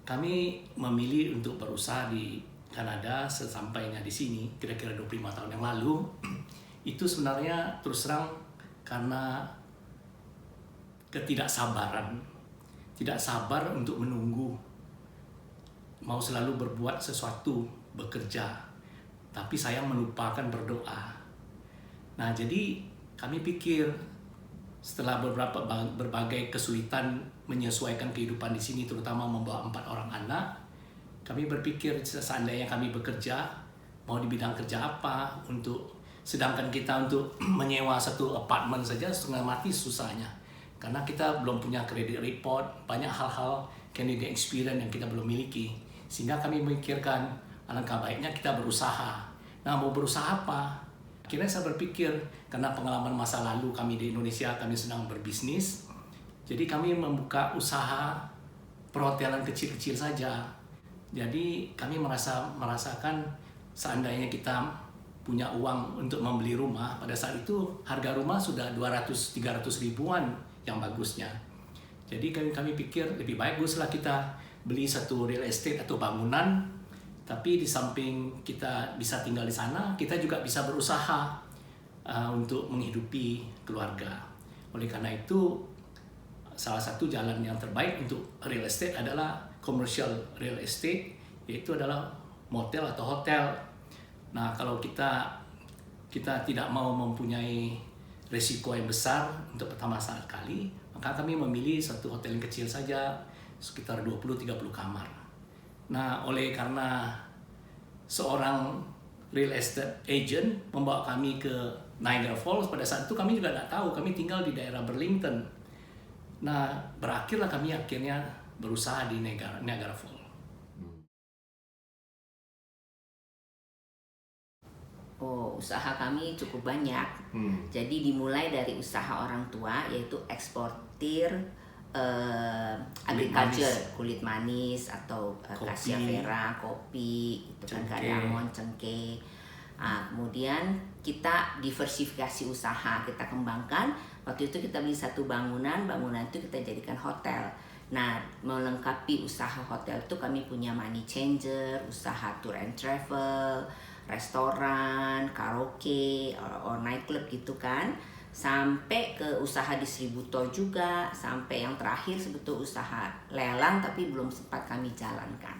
Kami memilih untuk berusaha di Kanada sesampainya di sini, kira-kira 25 tahun yang lalu. Itu sebenarnya terus terang karena ketidaksabaran. Tidak sabar untuk menunggu, mau selalu berbuat sesuatu, bekerja, tapi sayang melupakan berdoa. Nah, jadi kami pikir setelah berbagai kesulitan menyesuaikan kehidupan di sini, terutama membawa 4 orang anak, kami berpikir seandainya kami bekerja, mau di bidang kerja apa, sedangkan kita untuk menyewa satu apartemen saja setengah mati susahnya. Karena kita belum punya credit report, banyak hal-hal candidate experience yang kita belum miliki. Sehingga kami memikirkan alangkah baiknya kita berusaha. Nah, mau berusaha apa? Akhirnya saya berpikir, karena pengalaman masa lalu kami di Indonesia, kami sedang berbisnis. Jadi kami membuka usaha perhotelan kecil-kecil saja. Jadi kami merasakan seandainya kita punya uang untuk membeli rumah, pada saat itu harga rumah sudah 200-300 ribuan yang bagusnya. Jadi kami pikir lebih baguslah kita beli satu real estate atau bangunan, tapi di samping kita bisa tinggal di sana, kita juga bisa berusaha untuk menghidupi keluarga. Oleh karena itu, salah satu jalan yang terbaik untuk real estate adalah commercial real estate, yaitu adalah motel atau hotel. Nah, kalau kita tidak mau mempunyai resiko yang besar untuk pertama kali, maka kami memilih satu hotel yang kecil saja, sekitar 20-30 kamar. Nah, oleh karena seorang real estate agent membawa kami ke Niagara Falls, pada saat itu kami juga tidak tahu, kami tinggal di daerah Burlington. Nah, berakhirlah kami akhirnya berusaha di Niagara Falls. Oh, usaha kami cukup banyak. Jadi dimulai dari usaha orang tua, yaitu eksportir agriculture, kulit manis atau cassia vera, kopi, itu kan kardamon, cengkeh. Kemudian kita diversifikasi usaha, kita kembangkan. Waktu itu kita beli satu bangunan itu kita jadikan hotel. Nah, melengkapi usaha hotel itu kami punya money changer, usaha tour and travel, restoran, karaoke, or nightclub gitu kan. Sampai ke usaha distributor juga, sampai yang terakhir sebetulnya usaha lelang tapi belum sempat kami jalankan.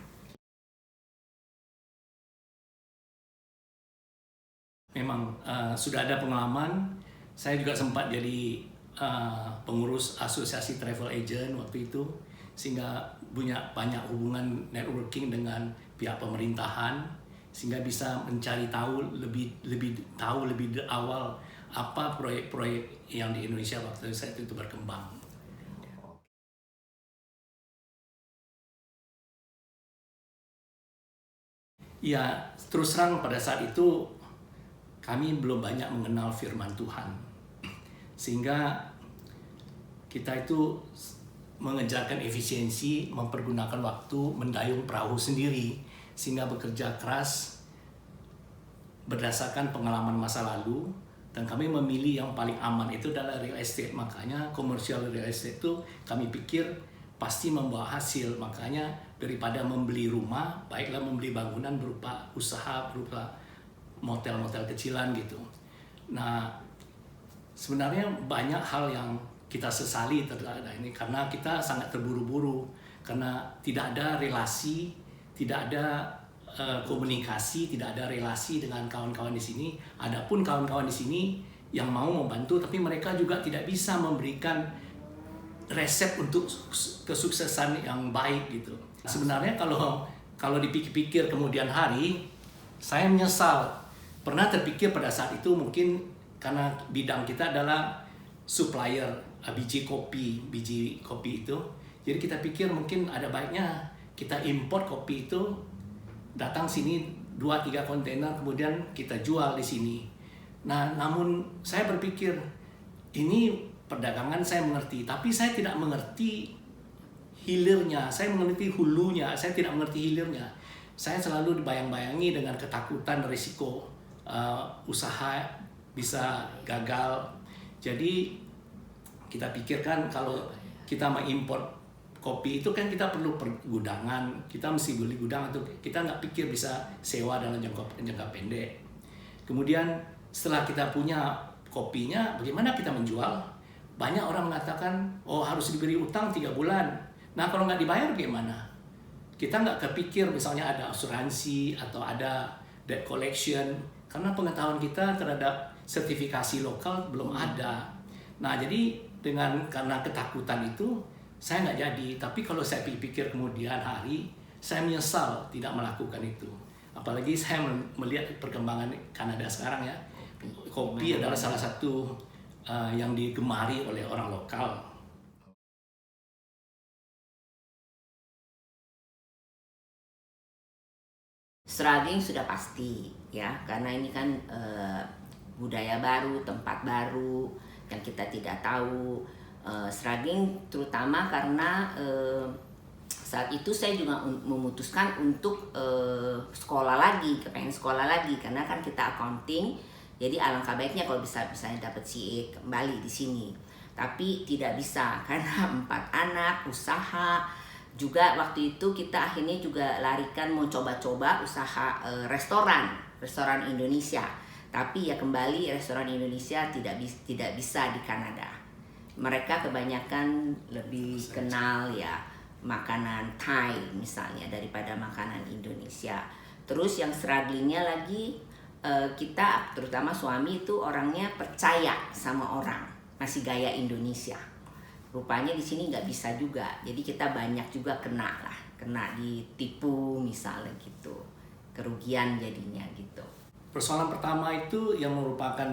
Memang sudah ada pengalaman. Saya juga sempat jadi pengurus asosiasi travel agent waktu itu, sehingga punya banyak hubungan networking dengan pihak pemerintahan, sehingga bisa mencari tahu lebih awal apa proyek-proyek yang di Indonesia waktu saya itu berkembang. Ya, terus terang pada saat itu kami belum banyak mengenal firman Tuhan, sehingga kita itu mengejarkan efisiensi, mempergunakan waktu, mendayung perahu sendiri, sehingga bekerja keras berdasarkan pengalaman masa lalu. Dan kami memilih yang paling aman itu adalah real estate. Makanya commercial real estate itu kami pikir pasti membawa hasil. Makanya daripada membeli rumah, baiklah membeli bangunan berupa usaha, berupa motel-motel kecilan gitu. Nah, sebenarnya banyak hal yang kita sesali terhadap ini, karena kita sangat terburu-buru, karena tidak ada relasi, tidak ada komunikasi, tidak ada relasi dengan kawan-kawan di sini. Adapun kawan-kawan di sini yang mau membantu, tapi mereka juga tidak bisa memberikan resep untuk kesuksesan yang baik gitu. Sebenarnya kalau dipikir-pikir kemudian hari, saya menyesal. Pernah terpikir pada saat itu mungkin karena bidang kita adalah supplier biji kopi itu. Jadi kita pikir mungkin ada baiknya kita import kopi itu, datang sini 2-3 kontainer, kemudian kita jual di sini. Nah, namun saya berpikir ini perdagangan saya mengerti, tapi saya tidak mengerti hilirnya, saya mengerti hulunya, saya tidak mengerti hilirnya. Saya selalu dibayang-bayangi dengan ketakutan risiko usaha bisa gagal. Jadi kita pikirkan kalau kita mengimport kopi itu kan kita perlu pergudangan, kita mesti beli gudang, atau kita nggak pikir bisa sewa dalam jangka pendek. Kemudian setelah kita punya kopinya, bagaimana kita menjual? Banyak orang mengatakan, oh harus diberi utang 3 bulan. Nah kalau nggak dibayar gimana? Kita nggak kepikir misalnya ada asuransi atau ada debt collection, karena pengetahuan kita terhadap sertifikasi lokal belum ada. Nah jadi karena ketakutan itu, saya nggak jadi. Tapi kalau saya pikir kemudian hari, saya menyesal tidak melakukan itu. Apalagi saya melihat perkembangan Kanada sekarang ya. Kopi adalah salah satu yang digemari oleh orang lokal. Struggling sudah pasti ya, karena ini kan budaya baru, tempat baru yang kita tidak tahu. Struggling terutama karena saat itu saya juga memutuskan untuk kepengen sekolah lagi, karena kan kita accounting. Jadi alangkah baiknya kalau bisa misalnya dapat CA kembali di sini. Tapi tidak bisa karena 4 anak, usaha. Juga waktu itu kita akhirnya juga larikan mau coba-coba usaha restoran Indonesia. Tapi ya kembali restoran Indonesia tidak bisa di Kanada. Mereka kebanyakan lebih kenal ya makanan Thai misalnya daripada makanan Indonesia. Terus yang strugglingnya lagi, kita terutama suami itu orangnya percaya sama orang, masih gaya Indonesia. Rupanya di sini nggak bisa juga, jadi kita banyak juga kena ditipu misalnya gitu, kerugian jadinya gitu. Persoalan pertama itu yang merupakan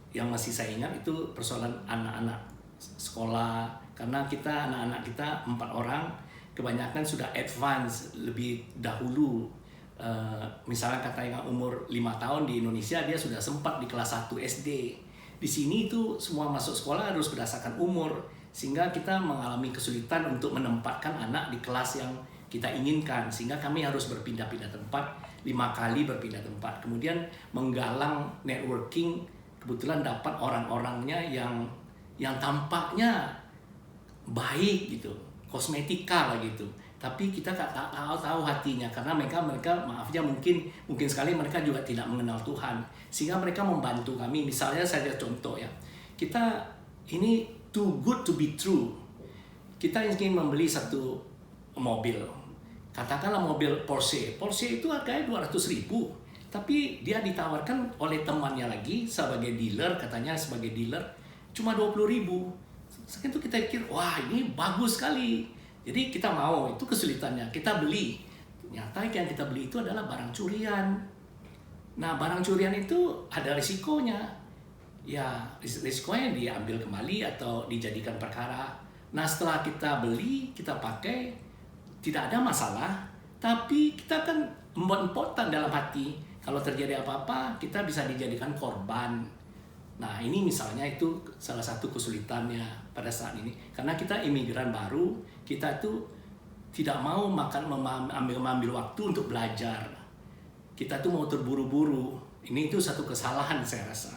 yang masih saya ingat itu persoalan anak-anak sekolah, karena anak-anak kita 4 orang kebanyakan sudah advance lebih dahulu. Misalnya katanya umur 5 tahun di Indonesia dia sudah sempat di kelas 1 SD. Di sini itu semua masuk sekolah harus berdasarkan umur, sehingga kita mengalami kesulitan untuk menempatkan anak di kelas yang kita inginkan, sehingga kami harus berpindah-pindah tempat, 5 kali berpindah tempat. Kemudian menggalang networking, kebetulan dapat orang-orangnya yang tampaknya baik gitu, kosmetika lah gitu. Tapi kita tak tahu hatinya, karena mereka maafnya mungkin sekali mereka juga tidak mengenal Tuhan, sehingga mereka membantu kami. Misalnya saya contoh ya, kita ini too good to be true. Kita ingin membeli satu mobil, katakanlah mobil Porsche itu harganya 200.000, tapi dia ditawarkan oleh temannya lagi sebagai dealer, katanya sebagai dealer cuma 20.000. Sekarang itu kita pikir, wah ini bagus sekali. Jadi kita mau, itu kesulitannya, kita beli. Ternyata yang kita beli itu adalah barang curian. Nah barang curian itu ada risikonya. Ya risikonya diambil kembali atau dijadikan perkara. Nah setelah kita beli, kita pakai, tidak ada masalah. Tapi kita kan empot-empotan dalam hati. Kalau terjadi apa-apa, kita bisa dijadikan korban. Nah ini misalnya itu salah satu kesulitannya pada saat ini, karena kita imigran baru, kita itu tidak mau mengambil waktu untuk belajar. Kita tuh mau terburu-buru. Ini itu satu kesalahan saya rasa.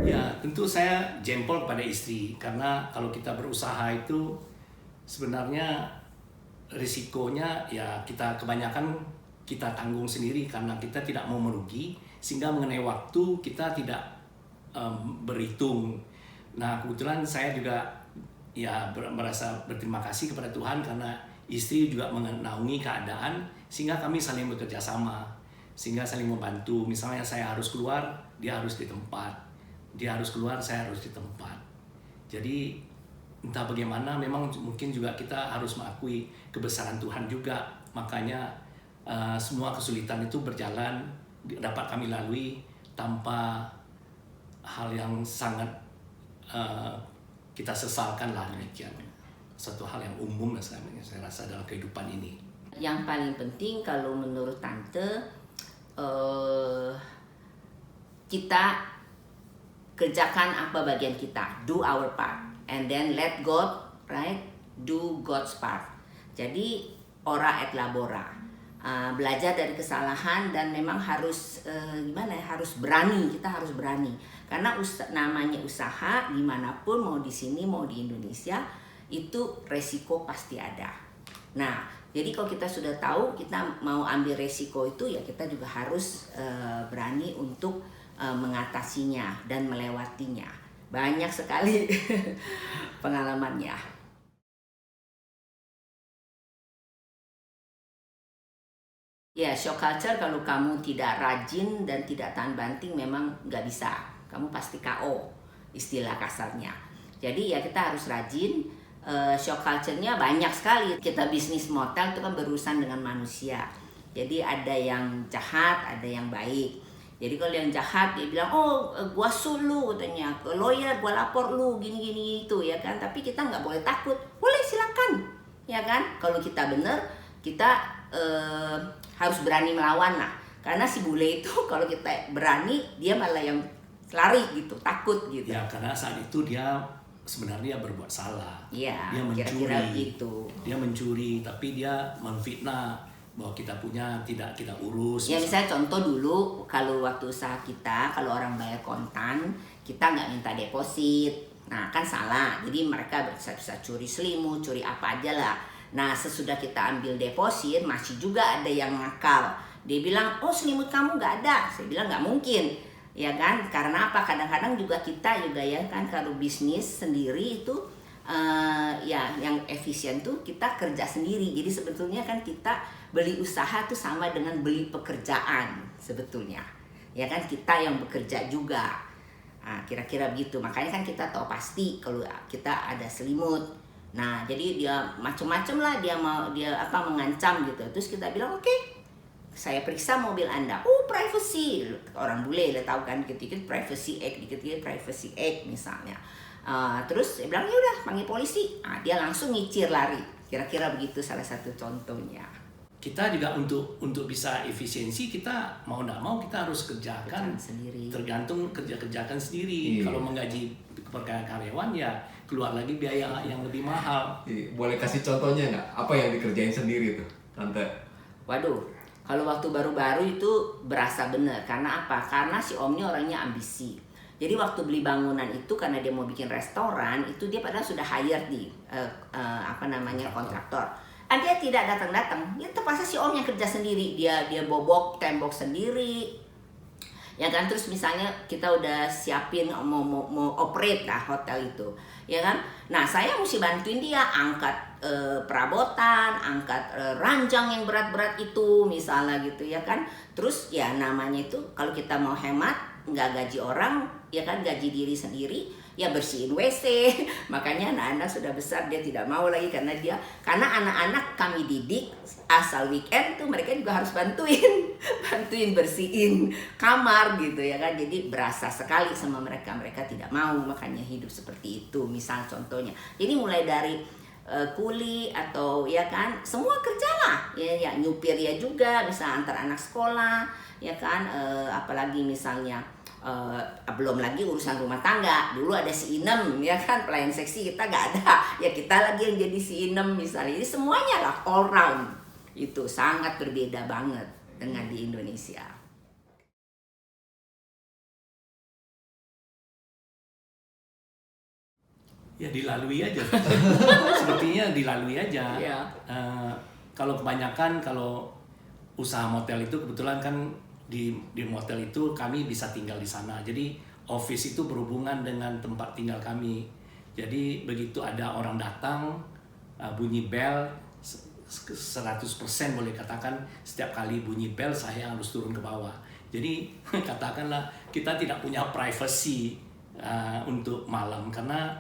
Ya tentu saya jempol pada istri, karena kalau kita berusaha itu sebenarnya risikonya ya kita kebanyakan kita tanggung sendiri, karena kita tidak mau merugi, sehingga mengenai waktu kita tidak berhitung. Nah kebetulan saya juga ya merasa berterima kasih kepada Tuhan, karena istri juga menaungi keadaan, sehingga kami saling bekerja sama, sehingga saling membantu. Misalnya saya harus keluar, dia harus di tempat, dia harus keluar, saya harus di tempat. Jadi entah bagaimana, memang mungkin juga kita harus mengakui kebesaran Tuhan juga. Makanya semua kesulitan itu berjalan, dapat kami lalui tanpa hal yang sangat kita sesalkan lah, demikian. Satu hal yang umum saya rasa dalam kehidupan ini. Yang paling penting kalau menurut Tante, kita kerjakan apa bagian kita, do our part, and then let God, right, do God's part. Jadi ora et labora. belajar dari kesalahan dan memang harus harus berani, kita harus berani karena namanya usaha dimanapun, mau di sini mau di Indonesia itu resiko pasti ada. Nah jadi kalau kita sudah tahu kita mau ambil resiko itu ya kita juga harus berani untuk mengatasinya dan melewatinya. Banyak sekali pengalamannya. Ya, shock culture kalau kamu tidak rajin dan tidak tahan banting memang nggak bisa. Kamu pasti KO, istilah kasarnya. Jadi ya kita harus rajin. Shock culture-nya banyak sekali. Kita bisnis motel itu kan berurusan dengan manusia. Jadi ada yang jahat, ada yang baik. Jadi kalau yang jahat dia bilang, oh gua sue lu katanya, lawyer gua lapor lu gini-gini itu ya kan. Tapi kita nggak boleh takut, boleh silakan ya kan. Kalau kita bener, kita harus berani melawan lah. Karena si bule itu kalau kita berani dia malah yang lari gitu, takut gitu. Ya karena saat itu dia sebenarnya berbuat salah. Iya, Dia mencuri. kira-kira gitu. Dia mencuri tapi dia memfitnah bahwa kita punya tidak kita urus. Ya misalnya contoh dulu kalau waktu usaha kita, kalau orang bayar kontan kita nggak minta deposit, nah kan salah. Jadi mereka bisa curi selimut, curi apa aja lah. Nah sesudah kita ambil deposit masih juga ada yang nakal. Dia bilang, oh selimut kamu nggak ada. Saya bilang nggak mungkin, ya kan? Karena apa? Kadang-kadang juga kita juga ya kan kalau bisnis sendiri itu ya yang efisien tuh kita kerja sendiri. Jadi sebetulnya kan kita beli usaha tuh sama dengan beli pekerjaan sebetulnya. Ya kan kita yang bekerja juga. Nah, kira-kira begitu. Makanya kan kita tahu pasti kalau kita ada selimut. Nah, jadi dia macam-macam lah dia mengancam gitu. Terus kita bilang, "Oke. Saya periksa mobil Anda." Oh, privacy. Orang bule lah tahu kan dikit-dikit privacy act, dikit-dikit privacy act misalnya. Terus dia bilang, "Ya udah, panggil polisi." Nah, dia langsung ngicir lari. Kira-kira begitu salah satu contohnya. Kita juga untuk bisa efisiensi kita mau tidak mau kita harus kerjakan sendiri. Tergantung kerjakan sendiri. Kalau menggaji karyawan ya keluar lagi biaya yang lebih mahal. Boleh kasih contohnya nggak? Apa yang dikerjain sendiri tuh, Tante? Waduh, kalau waktu baru-baru itu berasa bener. Karena apa? Karena si Om ini orangnya ambisi. Jadi waktu beli bangunan itu karena dia mau bikin restoran, itu dia padahal sudah hire di kontraktor. Dia tidak datang-datang. Ya terpaksa si Om yang kerja sendiri. Dia bobok tembok sendiri. Ya kan, terus misalnya kita udah siapin mau operate lah hotel itu, ya kan. Nah saya mesti bantuin dia angkat perabotan, angkat ranjang yang berat-berat itu misalnya gitu ya kan. Terus ya namanya itu kalau kita mau hemat nggak gaji orang ya kan, gaji diri sendiri ya bersihin WC. Makanya anak-anak sudah besar dia tidak mau lagi karena anak-anak kami didik asal weekend tuh mereka juga harus bantuin bersihin kamar gitu ya kan. Jadi berasa sekali sama mereka tidak mau, makanya hidup seperti itu misal contohnya. Jadi mulai dari kuli atau ya kan semua kerjalah ya nyupir ya juga misal antar anak sekolah ya kan, apalagi misalnya belum lagi urusan rumah tangga. Dulu ada si Inem ya kan, pelayan seksi kita gak ada ya, kita lagi yang jadi si Inem misalnya. Jadi semuanya lah all round. Itu sangat berbeda banget dengan di Indonesia. Ya dilalui aja. Sepertinya dilalui aja. Ya. Kalau kebanyakan kalau usaha motel itu kebetulan kan di motel itu kami bisa tinggal di sana. Jadi office itu berhubungan dengan tempat tinggal kami. Jadi begitu ada orang datang, bunyi bel 100% boleh katakan setiap kali bunyi bel saya harus turun ke bawah. Jadi katakanlah kita tidak punya privacy untuk malam, karena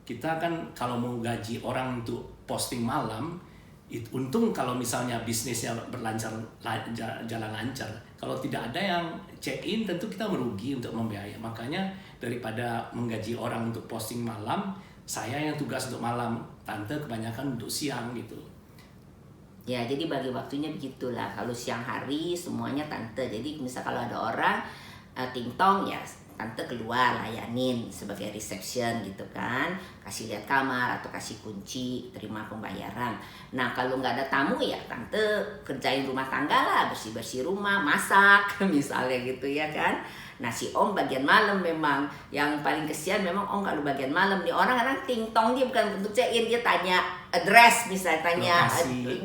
kita kan kalau mau gaji orang untuk posting malam, untung kalau misalnya bisnisnya jalan lancar. Kalau tidak ada yang check in tentu kita merugi untuk membiayai. Makanya daripada menggaji orang untuk posting malam, saya yang tugas untuk malam, Tante kebanyakan untuk siang gitu. Ya jadi bagi waktunya begitulah. Kalau siang hari semuanya Tante. Jadi misal kalau ada orang ting tong ya tante keluar layanin sebagai reception gitu kan, kasih lihat kamar atau kasih kunci, terima pembayaran. Nah kalau nggak ada tamu ya tante kerjain rumah tangga lah, bersih-bersih rumah, masak misalnya gitu ya kan. Nah si Om bagian malam memang yang paling kesian memang Om kalau bagian malam nih orang kadang ting-tong dia bukan untuk check-in, dia tanya address misalnya, tanya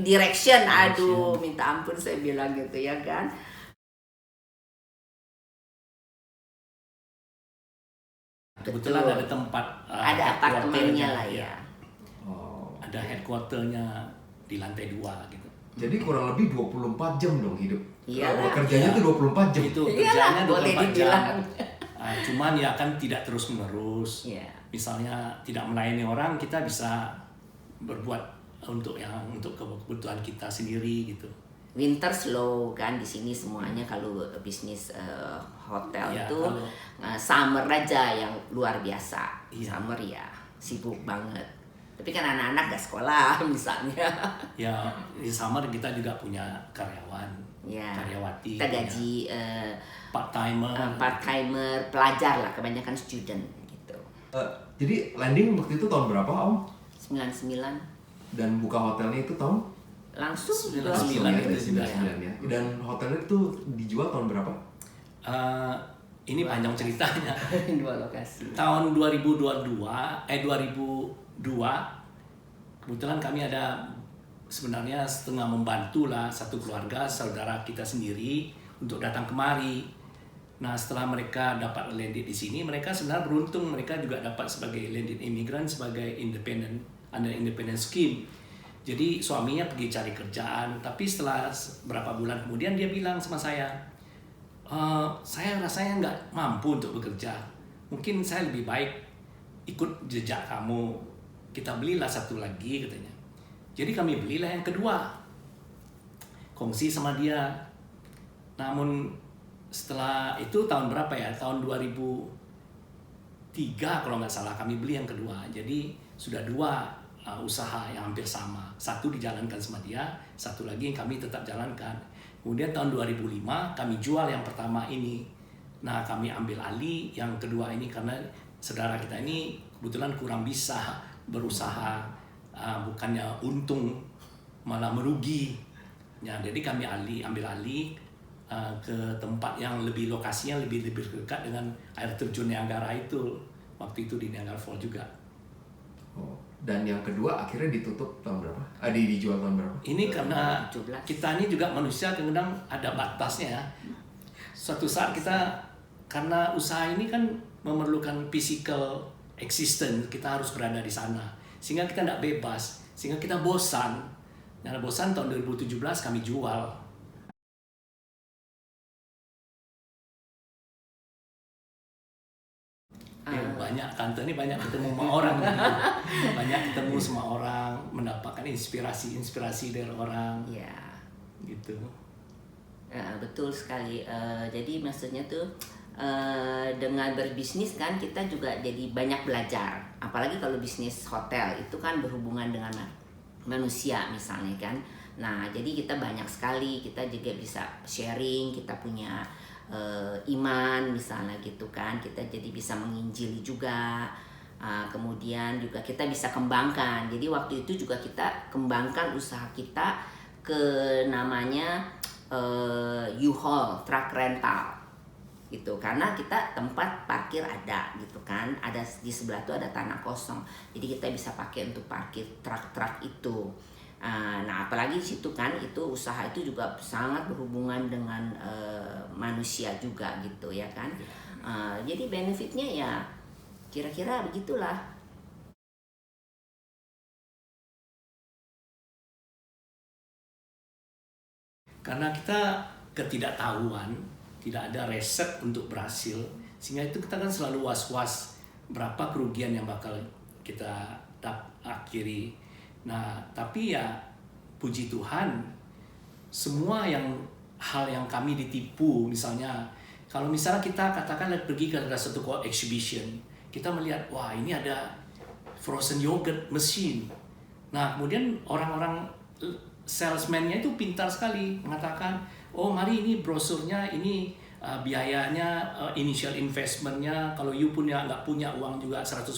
direction. Aduh minta ampun saya bilang gitu ya kan. Kebetulan ada tempat ada apartemennya lah ya. Ada headquarternya di lantai 2 gitu. Jadi kurang lebih 24 jam dong hidup. Iyalah. Kerjanya tuh 24 jam. Itu kerjanya 24 jam. Cuman ya kan tidak terus menerus. Misalnya tidak melayani orang, kita bisa berbuat untuk kebutuhan kita sendiri gitu. Winter slow kan di sini semuanya kalau bisnis hotel itu summer aja yang luar biasa. Summer ya sibuk banget. Tapi kan anak-anak gak sekolah misalnya. Ya di summer kita juga punya karyawan, karyawati. Kita gaji part-timer, pelajar lah, kebanyakan student gitu. Jadi landing waktu itu tahun berapa Om? 99. Dan buka hotelnya itu tahun? Langsung 99 ya. Dan hotelnya itu dijual tahun berapa? Ini panjang ceritanya. 2 lokasi. Tahun 2002 kebetulan kami ada sebenarnya setengah membantu lah satu keluarga saudara kita sendiri untuk datang kemari. Nah setelah mereka dapat landed di sini, mereka sebenarnya beruntung, mereka juga dapat sebagai landed immigrant sebagai independent under independent scheme. Jadi suaminya pergi cari kerjaan, tapi setelah beberapa bulan kemudian dia bilang sama saya rasanya nggak mampu untuk bekerja. Mungkin saya lebih baik ikut jejak kamu. Kita belilah satu lagi katanya. Jadi kami belilah yang kedua. Kongsi sama dia. Namun setelah itu tahun berapa ya? Tahun 2003 kalau nggak salah kami beli yang kedua. Jadi sudah 2 usaha yang hampir sama. Satu dijalankan sama dia, satu lagi yang kami tetap jalankan. Kemudian tahun 2005 kami jual yang pertama ini. Nah kami ambil alih yang kedua ini karena saudara kita ini kebetulan kurang bisa berusaha, bukannya untung malah merugi. Ya, jadi kami ambil alih ke tempat yang lebih lokasinya lebih dekat dengan air terjun Niagara itu. Waktu itu di Niagara Falls juga. Dan yang kedua akhirnya ditutup tahun berapa? Dijual tahun berapa? Ini karena 17. kita ini juga manusia kadang ada batasnya ya. Suatu saat kita, karena usaha ini kan memerlukan physical existence, kita harus berada di sana. Sehingga kita tidak bebas, sehingga kita bosan. Karena bosan tahun 2017 kami jual. Banyak tante ini banyak ketemu sama orang gitu. Banyak ketemu sama orang, mendapatkan inspirasi dari orang. Ya. Gitu. Betul sekali. Jadi maksudnya tuh dengan berbisnis kan kita juga jadi banyak belajar. Apalagi kalau bisnis hotel itu kan berhubungan dengan manusia misalnya kan. Nah jadi kita banyak sekali, kita juga bisa sharing, kita punya iman misalnya gitu kan, kita jadi bisa menginjili juga, kemudian juga kita bisa kembangkan. Jadi waktu itu juga kita kembangkan usaha kita ke namanya U-Haul, truck rental gitu, karena kita tempat parkir ada gitu kan, ada di sebelah itu ada tanah kosong, jadi kita bisa pakai untuk parkir truk-truk itu. Nah apalagi situ kan itu usaha itu juga sangat berhubungan dengan manusia juga gitu ya kan. Jadi benefitnya ya kira-kira begitulah. Karena kita ketidaktahuan, tidak ada resep untuk berhasil, sehingga itu kita kan selalu was-was berapa kerugian yang bakal kita akhiri. Nah, tapi ya puji Tuhan, semua hal yang kami ditipu, misalnya kalau misalnya kita katakan pergi ke satu exhibition, kita melihat wah ini ada frozen yogurt machine. Nah, kemudian orang-orang salesman-nya itu pintar sekali mengatakan, oh mari ini brosurnya, ini biayanya, initial investmentnya, kalau you nggak punya uang juga 100%,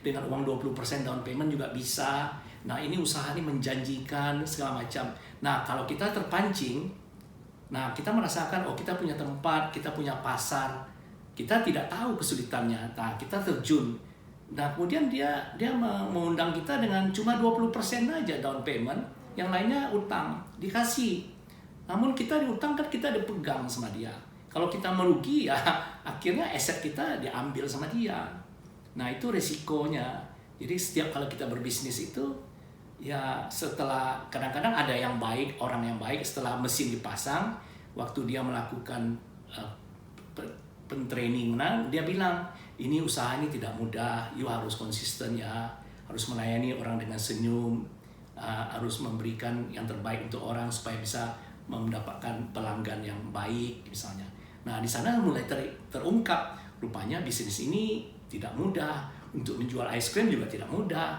dengan uang 20% down payment juga bisa. Nah ini usaha ini menjanjikan segala macam. Nah kalau kita terpancing, nah kita merasakan oh kita punya tempat, kita punya pasar, kita tidak tahu kesulitannya, nah kita terjun. Nah kemudian dia mengundang kita dengan cuma 20% aja down payment, yang lainnya utang, dikasih. Namun kita diutang kan kita dipegang sama dia. Kalau kita merugi ya akhirnya aset kita diambil sama dia. Nah itu resikonya. Jadi setiap kalau kita berbisnis itu ya setelah kadang-kadang ada yang baik, orang yang baik setelah mesin dipasang, waktu dia melakukan pentraining, dia bilang ini usaha ini tidak mudah, you harus konsisten ya, harus melayani orang dengan senyum, harus memberikan yang terbaik untuk orang supaya bisa mendapatkan pelanggan yang baik misalnya. Nah di sana mulai terungkap rupanya bisnis ini tidak mudah, untuk menjual ice cream juga tidak mudah.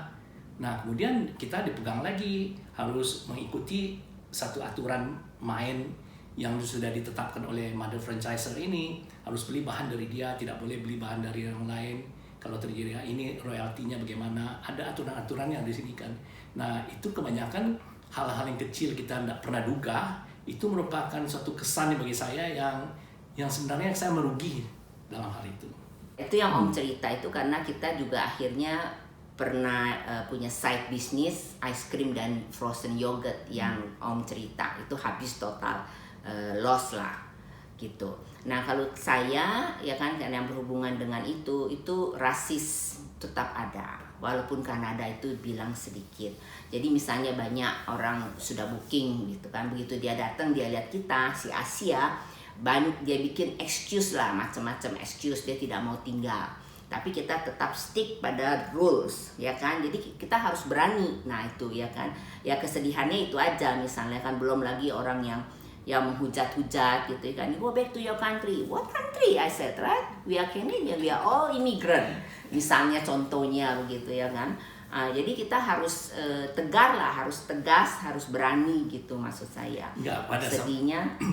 Nah kemudian kita dipegang lagi, harus mengikuti satu aturan main yang sudah ditetapkan oleh mother franchiser ini, harus beli bahan dari dia, tidak boleh beli bahan dari yang lain. Kalau terjadi ini royaltinya bagaimana, ada aturan-aturannya di sini kan. Nah itu kebanyakan hal-hal yang kecil kita tidak pernah duga, itu merupakan suatu kesan bagi saya yang sebenarnya saya merugi dalam hal itu. Itu yang Om cerita itu karena kita juga akhirnya pernah punya side bisnis ice cream dan frozen yogurt yang Om cerita itu habis total loss lah gitu. Nah kalau saya ya kan yang berhubungan dengan itu rasis tetap ada walaupun Kanada itu bilang sedikit. Jadi misalnya banyak orang sudah booking gitu kan, begitu dia datang dia lihat kita si Asia, dia bikin excuse lah, macam-macam excuse, dia tidak mau tinggal. Tapi kita tetap stick pada rules ya kan, jadi kita harus berani. Nah itu ya kan, ya kesedihannya itu aja misalnya kan, belum lagi orang yang menghujat-hujat gitu kan, go back to your country. What country? I said, right? We are Canadian, we are all immigrant. Misalnya contohnya begitu ya kan. Jadi kita harus tegar lah, harus tegas, harus berani gitu maksud saya. Enggak,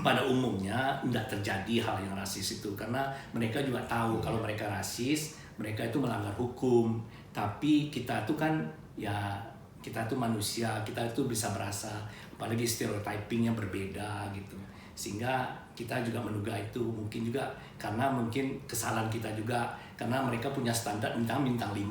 pada umumnya enggak terjadi hal yang rasis itu, karena mereka juga tahu kalau mereka rasis, mereka itu melanggar hukum. Tapi kita tuh kan ya, kita tuh manusia, kita itu bisa berasa, apalagi stereotypingnya berbeda gitu, sehingga kita juga menduga itu mungkin juga karena mungkin kesalahan kita juga, karena mereka punya standar bintang 5,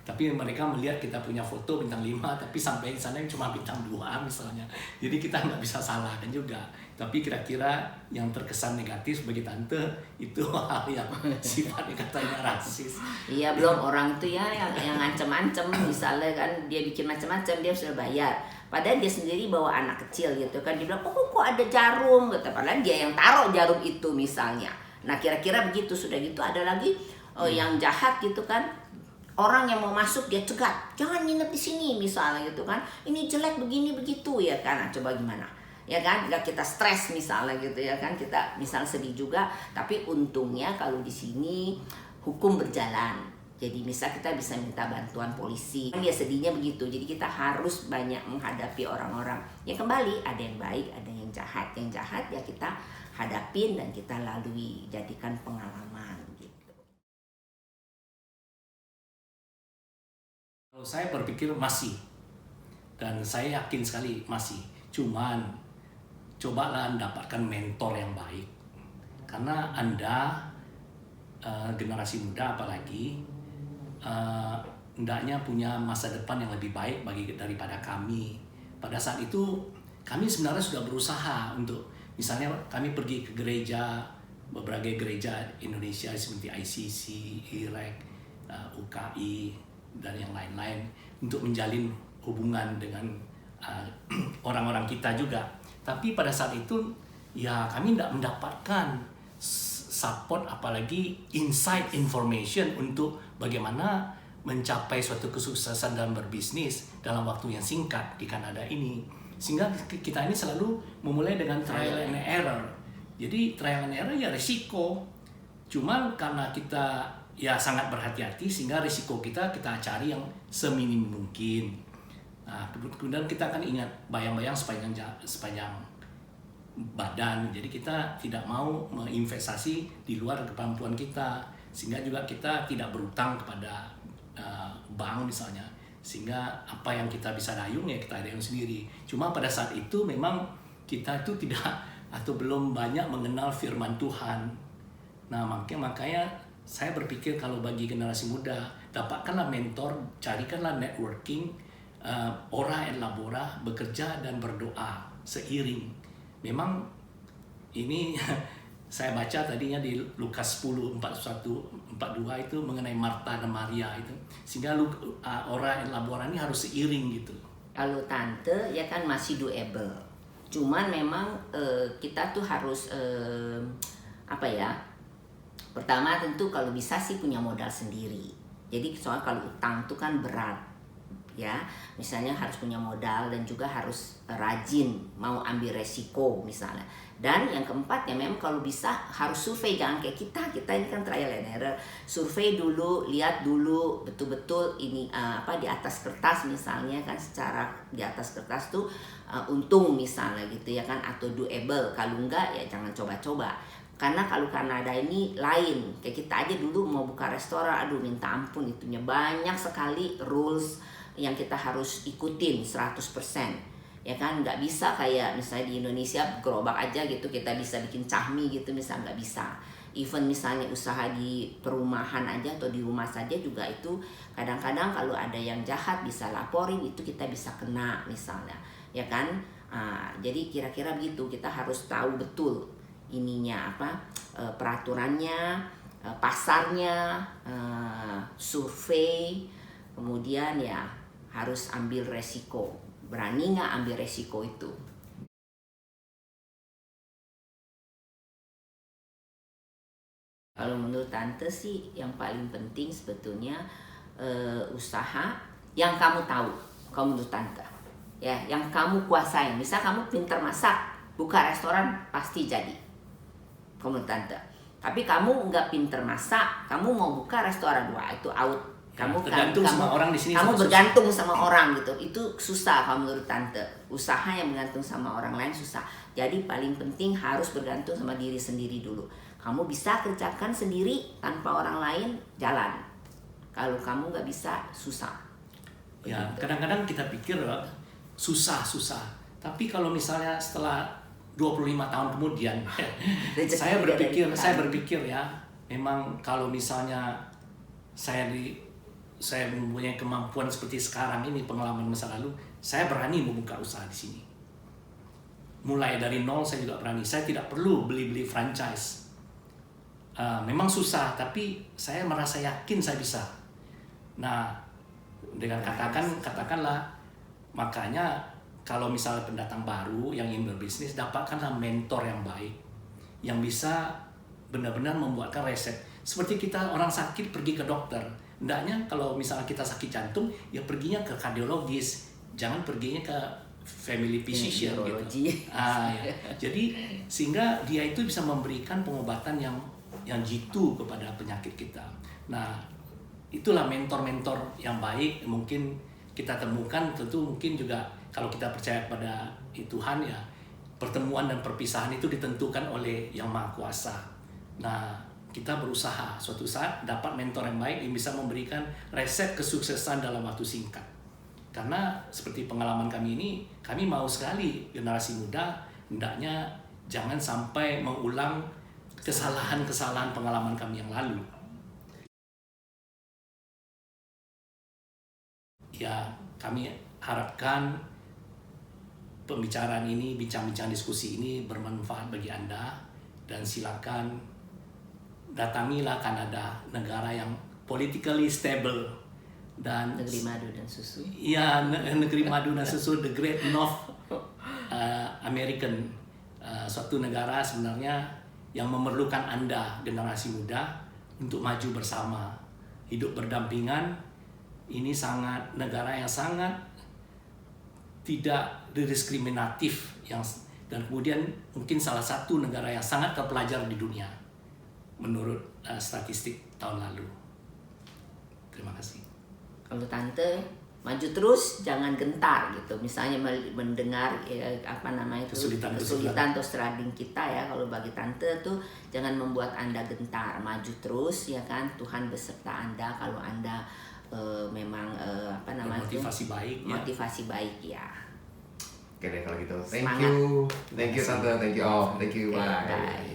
tapi mereka melihat kita punya foto bintang 5 tapi sampai di sana cuma bintang 2 misalnya, jadi kita nggak bisa salahkan juga. Tapi kira-kira yang terkesan negatif bagi tante itu hal yang sifatnya katanya rasis. Iya, belum orang itu ya yang ngancem-ngancem misalnya kan, dia bikin macam-macam, dia sudah bayar. Padahal dia sendiri bawa anak kecil gitu kan, dia bilang kok ada jarum gitu, padahal dia yang taruh jarum itu misalnya. Nah kira-kira begitu. Sudah gitu ada lagi yang jahat gitu kan, orang yang mau masuk dia cegat, jangan nginep di sini misalnya gitu kan, ini jelek begini begitu ya kan. Nah, coba gimana ya kan, nggak kita stres misalnya gitu ya kan, kita misal sedih juga. Tapi untungnya kalau di sini hukum berjalan, jadi misal kita bisa minta bantuan polisi, dia sedihnya begitu. Jadi kita harus banyak menghadapi orang-orang yang kembali ada yang baik ada yang jahat. Yang jahat ya kita hadapin dan kita lalui, jadikan pengalaman gitu. Kalau saya berpikir masih, dan saya yakin sekali masih, cuman cobalah dapatkan mentor yang baik, karena Anda generasi muda apalagi hendaknya punya masa depan yang lebih baik daripada kami. Pada saat itu kami sebenarnya sudah berusaha untuk, misalnya kami pergi ke gereja, beberapa gereja Indonesia seperti ICC, IREK, UKI dan yang lain-lain, untuk menjalin hubungan dengan orang-orang kita juga. Tapi pada saat itu ya kami tidak mendapatkan support, apalagi inside information untuk bagaimana mencapai suatu kesuksesan dalam berbisnis dalam waktu yang singkat di Kanada ini. Sehingga kita ini selalu memulai dengan trial and error. Jadi trial and error ya risiko. Cuma karena kita ya sangat berhati-hati, sehingga risiko kita cari yang seminim mungkin. Nah, kemudian kita akan ingat bayang-bayang sepanjang badan. Jadi kita tidak mau menginvestasi di luar kemampuan kita, sehingga juga kita tidak berutang kepada bank misalnya, sehingga apa yang kita bisa dayung ya kita dayung sendiri. Cuma pada saat itu memang kita itu tidak atau belum banyak mengenal firman Tuhan. Nah makanya saya berpikir kalau bagi generasi muda, dapatkanlah mentor, carikanlah networking, ora et labora, bekerja dan berdoa seiring. Memang ini saya baca tadinya di Lukas 10, 41, 42 itu mengenai Marta dan Maria itu. Sehingga ora et labora ini harus seiring gitu. Kalau tante ya kan masih doable. Cuman memang kita tuh harus apa ya? Pertama tentu kalau bisa sih punya modal sendiri. Jadi soalnya kalau utang tuh kan berat. Ya, misalnya harus punya modal dan juga harus rajin mau ambil resiko misalnya. Dan yang keempat ya memang kalau bisa harus survei, jangan kayak kita ini kan trial and error. Survei dulu, lihat dulu betul-betul ini apa di atas kertas misalnya kan, secara di atas kertas tuh untung misalnya gitu ya kan, atau doable. Kalau enggak ya jangan coba-coba. Karena kalau Kanada ini lain, kayak kita aja dulu mau buka restoran, aduh minta ampun itunya banyak sekali rules yang kita harus ikutin 100%. Ya kan, nggak bisa kayak misalnya di Indonesia gerobak aja gitu kita bisa bikin cahmi gitu misalnya, nggak bisa. Even misalnya usaha di perumahan aja atau di rumah saja juga itu kadang-kadang kalau ada yang jahat bisa laporin, itu kita bisa kena misalnya, ya kan. Jadi kira-kira begitu, kita harus tahu betul ininya apa, peraturannya, pasarnya, survei, kemudian ya harus ambil resiko. Berani nggak ambil resiko itu? Kalau menurut tante sih yang paling penting sebetulnya usaha yang kamu tahu. Kalau menurut tante ya, yang kamu kuasain. Misal kamu pintar masak, buka restoran pasti jadi. Kalau menurut tante. Tapi kamu nggak pintar masak, kamu mau buka restoran, wah itu out. Kamu tergantung sama orang di sini. Kamu bergantung sama orang gitu. Itu susah kalau menurut tante. Usaha yang bergantung sama orang lain susah. Jadi paling penting harus bergantung sama diri sendiri dulu. Kamu bisa kerjakan sendiri tanpa orang lain, jalan. Kalau kamu nggak bisa, susah. Ya, kadang-kadang kita pikir susah. Tapi kalau misalnya setelah 25 tahun kemudian, saya berpikir ya, memang kalau misalnya saya mempunyai kemampuan seperti sekarang ini, pengalaman masa lalu, saya berani membuka usaha di sini. Mulai dari nol saya juga berani. Saya tidak perlu beli franchise. Memang susah, tapi saya merasa yakin saya bisa. Nah, dengan katakanlah, makanya kalau misalnya pendatang baru yang ingin berbisnis, dapatkanlah mentor yang baik, yang bisa benar-benar membuatkan resep. Seperti kita orang sakit pergi ke dokter, hendaknya kalau misalnya kita sakit jantung, ya perginya ke kardiologis, jangan perginya ke family physician gitu. Ya. Jadi sehingga dia itu bisa memberikan pengobatan yang jitu kepada penyakit kita. Nah, itulah mentor-mentor yang baik mungkin kita temukan. Tentu mungkin juga kalau kita percaya pada Tuhan ya, pertemuan dan perpisahan itu ditentukan oleh Yang Maha Kuasa. Nah, kita berusaha suatu saat dapat mentor yang baik yang bisa memberikan resep kesuksesan dalam waktu singkat. Karena seperti pengalaman kami ini, kami mau sekali generasi muda hendaknya jangan sampai mengulang kesalahan-kesalahan pengalaman kami yang lalu. Ya, kami harapkan pembicaraan ini, bincang-bincang diskusi ini bermanfaat bagi Anda, dan silakan datangilah Kanada, negara yang politically stable dan negeri madu dan susu. Iya, negeri madu dan susu, the Great North American, suatu negara sebenarnya yang memerlukan Anda generasi muda untuk maju bersama, hidup berdampingan. Ini negara yang sangat tidak diskriminatif, dan kemudian mungkin salah satu negara yang sangat terpelajar di dunia menurut statistik tahun lalu. Terima kasih. Kalau tante maju terus, jangan gentar gitu. Misalnya mendengar kesulitan atau struggling kita ya, kalau bagi tante tuh jangan membuat Anda gentar, maju terus ya kan. Tuhan beserta Anda kalau Anda memang motivasi baik ya. Motivasi baik ya. Oke deh kalau gitu. Semangat. Thank you tante, thank you all, thank you, Oke, bye. bye.